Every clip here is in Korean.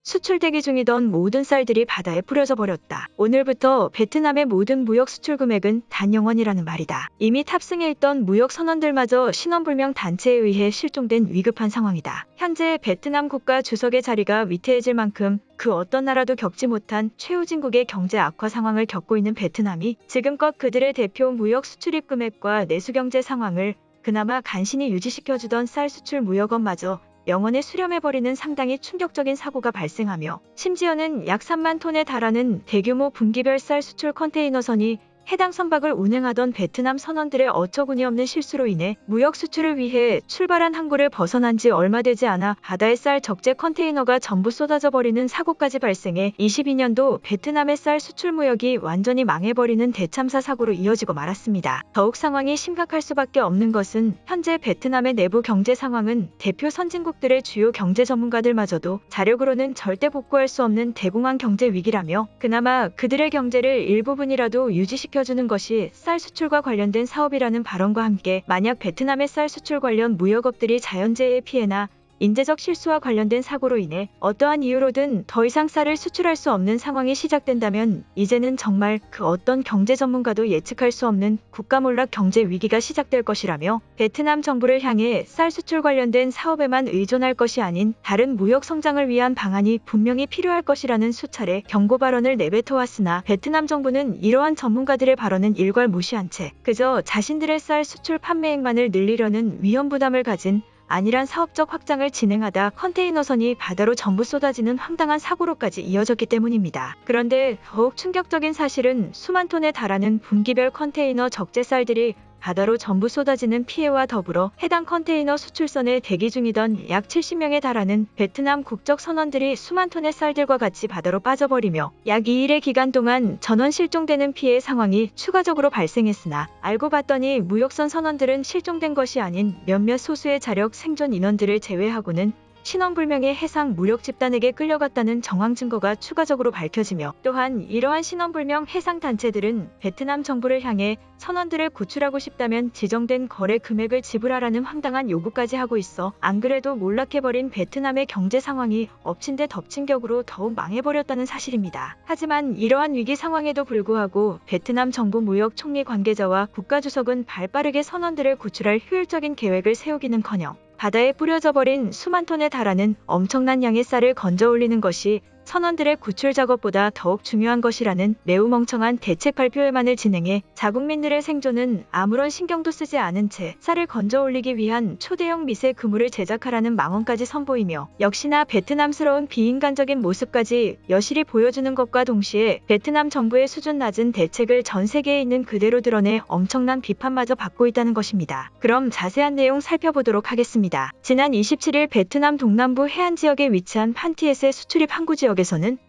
수출 대기 중이던 모든 쌀들이 바다에 뿌려져 버렸다. 오늘부터 베트남의 모든 무역 수출 금액은 단영원이라는 말이다. 이미 탑승해 있던 무역 선원들마저 신원불명 단체에 의해 실종된 위급한 상황이다. 현재 베트남 국가 주석의 자리가 위태해질 만큼 그 어떤 나라도 겪지 못한 최후진국의 경제 악화 상황을 겪고 있는 베트남이 지금껏 그들의 대표 무역 수출입 금액과 내수 경제 상황을 그나마 간신히 유지시켜주던 쌀 수출 무역업마저 영원에 수렴해버리는 상당히 충격적인 사고가 발생하며, 심지어는 약 3만 톤에 달하는 대규모 분기별 쌀 수출 컨테이너선이 해당 선박을 운행하던 베트남 선원들의 어처구니없는 실수로 인해 무역 수출을 위해 출발한 항구를 벗어난 지 얼마 되지 않아 바다에 쌀 적재 컨테이너가 전부 쏟아져 버리는 사고까지 발생해 22년도 베트남의 쌀 수출 무역이 완전히 망해버리는 대참사 사고로 이어지고 말았습니다. 더욱 상황이 심각할 수밖에 없는 것은 현재 베트남의 내부 경제 상황은 대표 선진국들의 주요 경제 전문가들마저도 자력으로는 절대 복구할 수 없는 대공황 경제 위기라며, 그나마 그들의 경제를 일부분이라도 유지시켜 주는 것이 쌀 수출과 관련된 사업이라는 발언과 함께, 만약 베트남의 쌀 수출 관련 무역업들이 자연재해의 피해나 인재적 실수와 관련된 사고로 인해 어떠한 이유로든 더 이상 쌀을 수출할 수 없는 상황이 시작된다면 이제는 정말 그 어떤 경제 전문가도 예측할 수 없는 국가몰락 경제 위기가 시작될 것이라며, 베트남 정부를 향해 쌀 수출 관련된 사업에만 의존할 것이 아닌 다른 무역 성장을 위한 방안이 분명히 필요할 것이라는 수차례 경고 발언을 내뱉어왔으나, 베트남 정부는 이러한 전문가들의 발언은 일괄 무시한 채 그저 자신들의 쌀 수출 판매액만을 늘리려는 위험 부담을 가진 안일한 사업적 확장을 진행하다 컨테이너선이 바다로 전부 쏟아지는 황당한 사고로까지 이어졌기 때문입니다. 그런데 더욱 충격적인 사실은 수만 톤에 달하는 분기별 컨테이너 적재 쌀들이 바다로 전부 쏟아지는 피해와 더불어 해당 컨테이너 수출선에 대기 중이던 약 70명에 달하는 베트남 국적 선원들이 수만 톤의 쌀들과 같이 바다로 빠져버리며 약 2일의 기간 동안 전원 실종되는 피해 상황이 추가적으로 발생했으나, 알고 봤더니 무역선 선원들은 실종된 것이 아닌 몇몇 소수의 자력 생존 인원들을 제외하고는 신원불명의 해상 무력 집단에게 끌려갔다는 정황 증거가 추가적으로 밝혀지며, 또한 이러한 신원불명 해상 단체들은 베트남 정부를 향해 선원들을 구출하고 싶다면 지정된 거래 금액을 지불하라는 황당한 요구까지 하고 있어 안 그래도 몰락해버린 베트남의 경제 상황이 엎친 데 덮친 격으로 더욱 망해버렸다는 사실입니다. 하지만 이러한 위기 상황에도 불구하고 베트남 정부 무역 총리 관계자와 국가주석은 발빠르게 선원들을 구출할 효율적인 계획을 세우기는커녕 바다에 뿌려져 버린 수만 톤에 달하는 엄청난 양의 쌀을 건져 올리는 것이 선원들의 구출 작업보다 더욱 중요한 것이라는 매우 멍청한 대책 발표회만을 진행해 자국민들의 생존은 아무런 신경도 쓰지 않은 채 쌀을 건져 올리기 위한 초대형 미세 그물을 제작하라는 망언까지 선보이며, 역시나 베트남스러운 비인간적인 모습까지 여실히 보여주는 것과 동시에 베트남 정부의 수준 낮은 대책을 전 세계에 있는 그대로 드러내 엄청난 비판마저 받고 있다는 것입니다. 그럼 자세한 내용 살펴보도록 하겠습니다. 지난 27일 베트남 동남부 해안 지역에 위치한 판티에스의 수출입 항구 지역에서는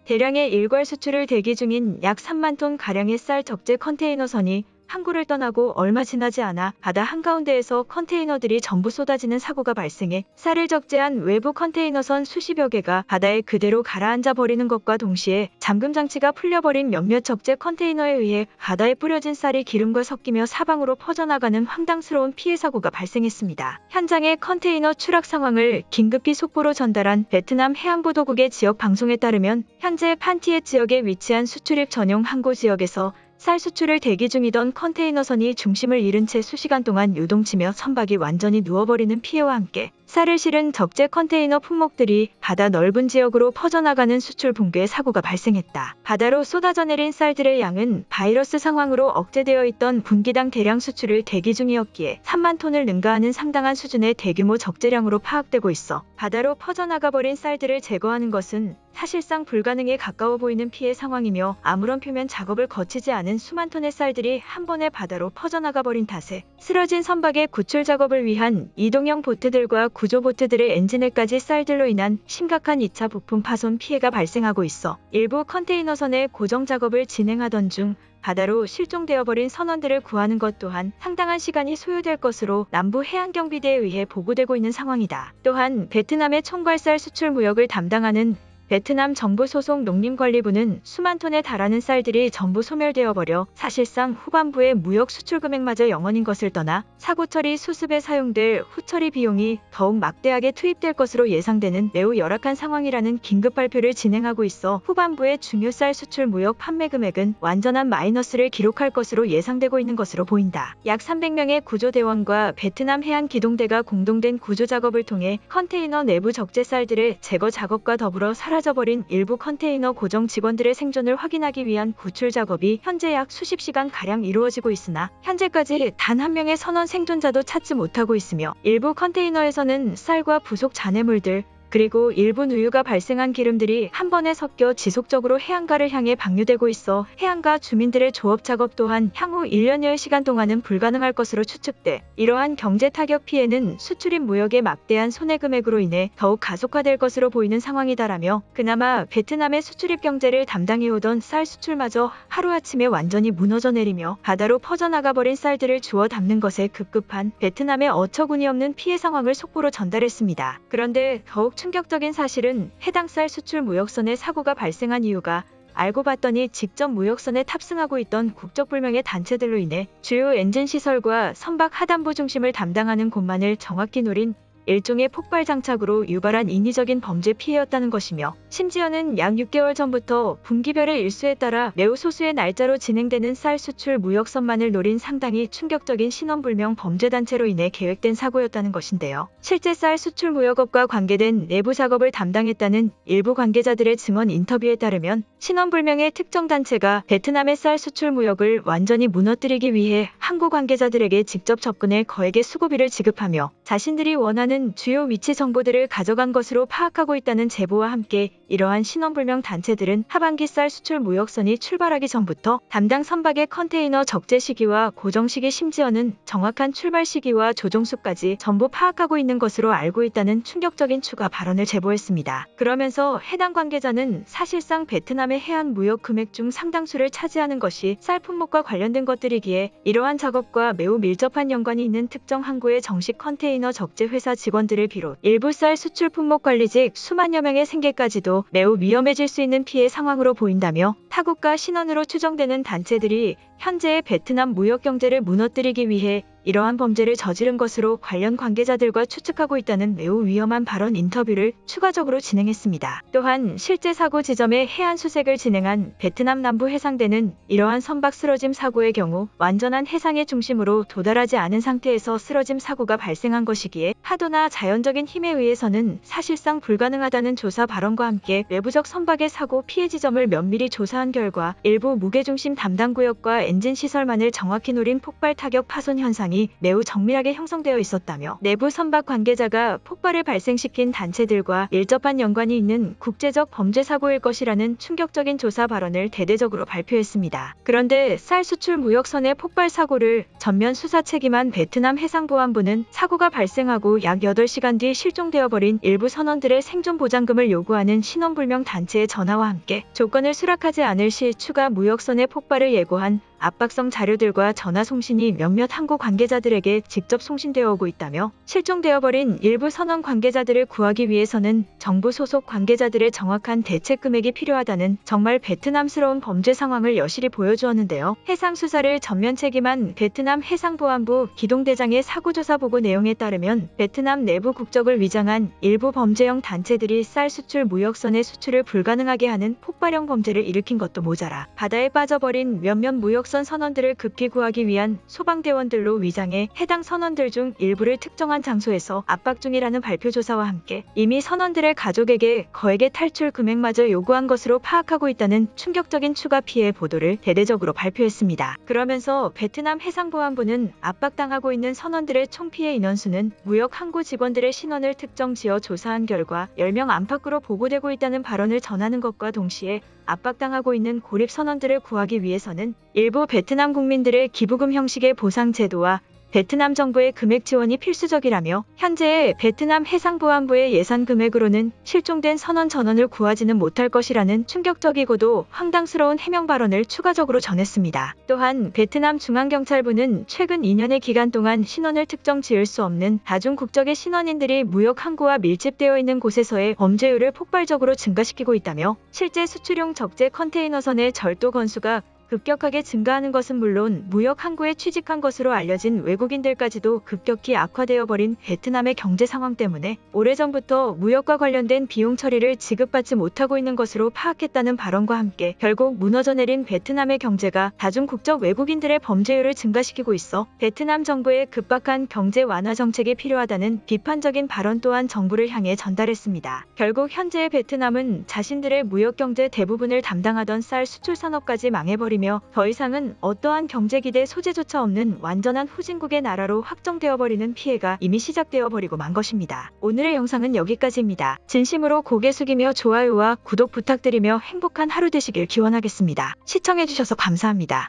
대량의 일괄 수출을 대기 중인 약 3만 톤 가량의 쌀 적재 컨테이너선이 항구를 떠나고 얼마 지나지 않아 바다 한가운데에서 컨테이너들이 전부 쏟아지는 사고가 발생해 쌀을 적재한 외부 컨테이너선 수십여 개가 바다에 그대로 가라앉아 버리는 것과 동시에 잠금 장치가 풀려버린 몇몇 적재 컨테이너에 의해 바다에 뿌려진 쌀이 기름과 섞이며 사방으로 퍼져나가는 황당스러운 피해 사고가 발생했습니다. 현장의 컨테이너 추락 상황을 긴급히 속보로 전달한 베트남 해양보도국의 지역 방송에 따르면, 현재 판티에 지역에 위치한 수출입 전용 항구 지역에서 쌀 수출을 대기 중이던 컨테이너선이 중심을 잃은 채 수시간 동안 요동치며 선박이 완전히 누워버리는 피해와 함께 쌀을 실은 적재 컨테이너 품목들이 바다 넓은 지역으로 퍼져나가는 수출 붕괴의 사고가 발생했다. 바다로 쏟아져 내린 쌀들의 양은 바이러스 상황으로 억제되어 있던 분기당 대량 수출을 대기 중이었기에 3만 톤을 능가하는 상당한 수준의 대규모 적재량으로 파악되고 있어 바다로 퍼져나가버린 쌀들을 제거하는 것은 사실상 불가능에 가까워 보이는 피해 상황이며, 아무런 표면 작업을 거치지 않은 수만 톤의 쌀들이 한 번에 바다로 퍼져나가버린 탓에 쓰러진 선박의 구출 작업을 위한 이동형 보트들과 구조 보트들의 엔진에까지 쌀들로 인한 심각한 2차 부품 파손 피해가 발생하고 있어 일부 컨테이너선의 고정 작업을 진행하던 중 바다로 실종되어버린 선원들을 구하는 것 또한 상당한 시간이 소요될 것으로 남부 해안경비대에 의해 보고되고 있는 상황이다. 또한 베트남의 총괄 쌀 수출 무역을 담당하는 베트남 정부 소속 농림관리부는 수만 톤에 달하는 쌀들이 전부 소멸되어 버려 사실상 후반부의 무역 수출 금액마저 0원인 것을 떠나 사고 처리 수습에 사용될 후처리 비용이 더욱 막대하게 투입될 것으로 예상되는 매우 열악한 상황이라는 긴급 발표를 진행하고 있어 후반부의 중요 쌀 수출 무역 판매 금액은 완전한 마이너스를 기록할 것으로 예상되고 있는 것으로 보인다. 약 300명의 구조대원과 베트남 해안기동대가 공동된 구조 작업을 통해 컨테이너 내부 적재 쌀들의 제거 작업과 더불어 사라져버린 일부 컨테이너 고정 직원들의 생존을 확인하기 위한 구출 작업이 현재 약 수십 시간가량 이루어지고 있으나 현재까지 단 한 명의 선원 생존자도 찾지 못하고 있으며 일부 컨테이너에서는 쌀과 부속 잔해물들 그리고 일부 누유가 발생한 기름들이 한 번에 섞여 지속적으로 해안가를 향해 방류되고 있어 해안가 주민들의 조업 작업 또한 향후 1년여의 시간 동안은 불가능할 것으로 추측돼 이러한 경제 타격 피해는 수출입 무역의 막대한 손해금액으로 인해 더욱 가속화될 것으로 보이는 상황이다라며 그나마 베트남의 수출입 경제를 담당해오던 쌀 수출마저 하루아침에 완전히 무너져 내리며 바다로 퍼져나가버린 쌀들을 주워 담는 것에 급급한 베트남의 어처구니없는 피해 상황을 속보로 전달했습니다. 그런데 더욱 충격적인 사실은 해당 쌀 수출 무역선에 사고가 발생한 이유가 알고 봤더니 직접 무역선에 탑승하고 있던 국적불명의 단체들로 인해 주요 엔진 시설과 선박 하단부 중심을 담당하는 곳만을 정확히 노린 일종의 폭발 장착으로 유발한 인위적인 범죄 피해였다는 것이며 심지어는 약 6개월 전부터 분기별의 일수에 따라 매우 소수의 날짜로 진행되는 쌀 수출 무역선만을 노린 상당히 충격적인 신원불명 범죄단체로 인해 계획된 사고였다는 것인데요. 실제 쌀 수출 무역업과 관계된 내부 작업을 담당했다는 일부 관계자들의 증언 인터뷰에 따르면 신원불명의 특정 단체가 베트남의 쌀 수출 무역을 완전히 무너뜨리기 위해 항구 관계자들에게 직접 접근해 거액의 수고비를 지급하며 자신들이 원하는 주요 위치 정보들을 가져간 것으로 파악하고 있다는 제보와 함께 이러한 신원불명 단체들은 하반기 쌀 수출 무역선이 출발하기 전부터 담당 선박의 컨테이너 적재 시기와 고정 시기 심지어는 정확한 출발 시기와 조종수까지 전부 파악하고 있는 것으로 알고 있다는 충격적인 추가 발언을 제보했습니다. 그러면서 해당 관계자는 사실상 베트남의 해안 무역 금액 중 상당수를 차지하는 것이 쌀 품목과 관련된 것들이기에 이러한 작업과 매우 밀접한 연관이 있는 특정 항구의 정식 컨테이너 적재 회사 직원들을 비롯 일부 쌀 수출 품목 관리직 수만여 명의 생계까지도 매우 위험해질 수 있는 피해 상황으로 보인다며 타국가 신원으로 추정되는 단체들이 현재의 베트남 무역 경제를 무너뜨리기 위해 이러한 범죄를 저지른 것으로 관련 관계자들과 추측하고 있다는 매우 위험한 발언 인터뷰를 추가적으로 진행했습니다. 또한 실제 사고 지점에 해안 수색을 진행한 베트남 남부 해상대는 이러한 선박 쓰러짐 사고의 경우 완전한 해상의 중심으로 도달하지 않은 상태에서 쓰러짐 사고가 발생한 것이기에 파도나 자연적인 힘에 의해서는 사실상 불가능하다는 조사 발언과 함께 외부적 선박의 사고 피해 지점을 면밀히 조사한 결과 일부 무게중심 담당 구역과 엔진 시설만을 정확히 노린 폭발 타격 파손 현상이 매우 정밀하게 형성되어 있었다며 내부 선박 관계자가 폭발을 발생시킨 단체들과 밀접한 연관이 있는 국제적 범죄 사고일 것이라는 충격적인 조사 발언을 대대적으로 발표했습니다. 그런데 쌀 수출 무역선의 폭발 사고를 전면 수사 책임한 베트남 해상보안부는 사고가 발생하고 약 8시간 뒤 실종되어 버린 일부 선원들의 생존 보장금을 요구하는 신원불명 단체의 전화와 함께 조건을 수락하지 않을 시 추가 무역선의 폭발을 예고한 압박성 자료들과 전화 송신이 몇몇 항구 관계자들에게 직접 송신되어 오고 있다며 실종되어버린 일부 선원 관계자들을 구하기 위해서는 정부 소속 관계자들의 정확한 대책 금액이 필요하다는 정말 베트남스러운 범죄 상황을 여실히 보여주었는데요. 해상 수사를 전면 책임한 베트남 해상보안부 기동대장의 사고조사 보고 내용에 따르면 베트남 내부 국적을 위장한 일부 범죄형 단체들이 쌀 수출 무역선의 수출을 불가능하게 하는 폭발형 범죄를 일으킨 것도 모자라 바다에 빠져버린 몇몇 무역 선원들을 급히 구하기 위한 소방대원들로 위장해 해당 선원들 중 일부를 특정한 장소에서 압박 중이라는 발표 조사와 함께 이미 선원들의 가족에게 거액의 탈출 금액마저 요구한 것으로 파악하고 있다는 충격적인 추가 피해 보도를 대대적으로 발표했습니다. 그러면서 베트남 해상보안부는 압박당하고 있는 선원들의 총 피해 인원수는 무역 항구 직원들의 신원을 특정 지어 조사한 결과 10명 안팎으로 보고되고 있다는 발언을 전하는 것과 동시에 압박당하고 있는 고립 선원들을 구하기 위해서는 일부 베트남 국민들의 기부금 형식의 보상 제도와 베트남 정부의 금액 지원이 필수적이라며 현재 베트남 해상보안부의 예산 금액으로는 실종된 선원 전원을 구하지는 못할 것이라는 충격적이고도 황당스러운 해명 발언을 추가적으로 전했습니다. 또한 베트남 중앙경찰부는 최근 2년의 기간 동안 신원을 특정 지을 수 없는 다중국적의 신원인들이 무역 항구와 밀집되어 있는 곳에서의 범죄율을 폭발적으로 증가시키고 있다며 실제 수출용 적재 컨테이너선의 절도 건수가 급격하게 증가하는 것은 물론 무역 항구에 취직한 것으로 알려진 외국인들까지도 급격히 악화되어 버린 베트남의 경제 상황 때문에 오래전부터 무역과 관련된 비용 처리를 지급받지 못하고 있는 것으로 파악했다는 발언과 함께 결국 무너져 내린 베트남의 경제가 다중국적 외국인들의 범죄율을 증가시키고 있어 베트남 정부의 급박한 경제 완화 정책이 필요하다는 비판적인 발언 또한 정부를 향해 전달했습니다. 결국 현재의 베트남은 자신들의 무역 경제 대부분을 담당하던 쌀 수출 산업까지 망해버린 더 이상은 어떠한 경제기대 소재조차 없는 완전한 후진국의 나라로 확정되어 버리는 피해가 이미 시작되어 버리고 만 것입니다. 오늘의 영상은 여기까지입니다. 진심으로 고개 숙이며 좋아요와 구독 부탁드리며 행복한 하루 되시길 기원하겠습니다. 시청해주셔서 감사합니다.